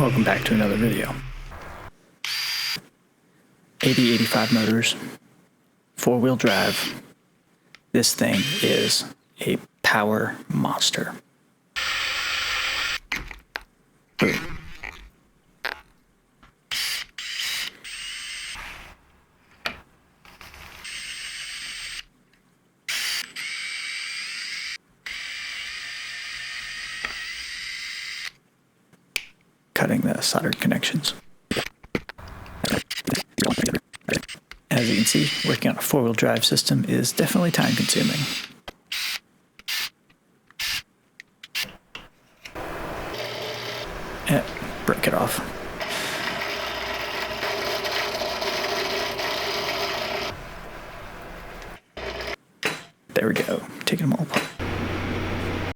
Welcome back to another video. 8085 motors, 4-wheel drive. This thing is a power monster. Boom. Cutting the soldered connections. As you can see, working on a 4-wheel drive system is definitely time consuming. Break it off.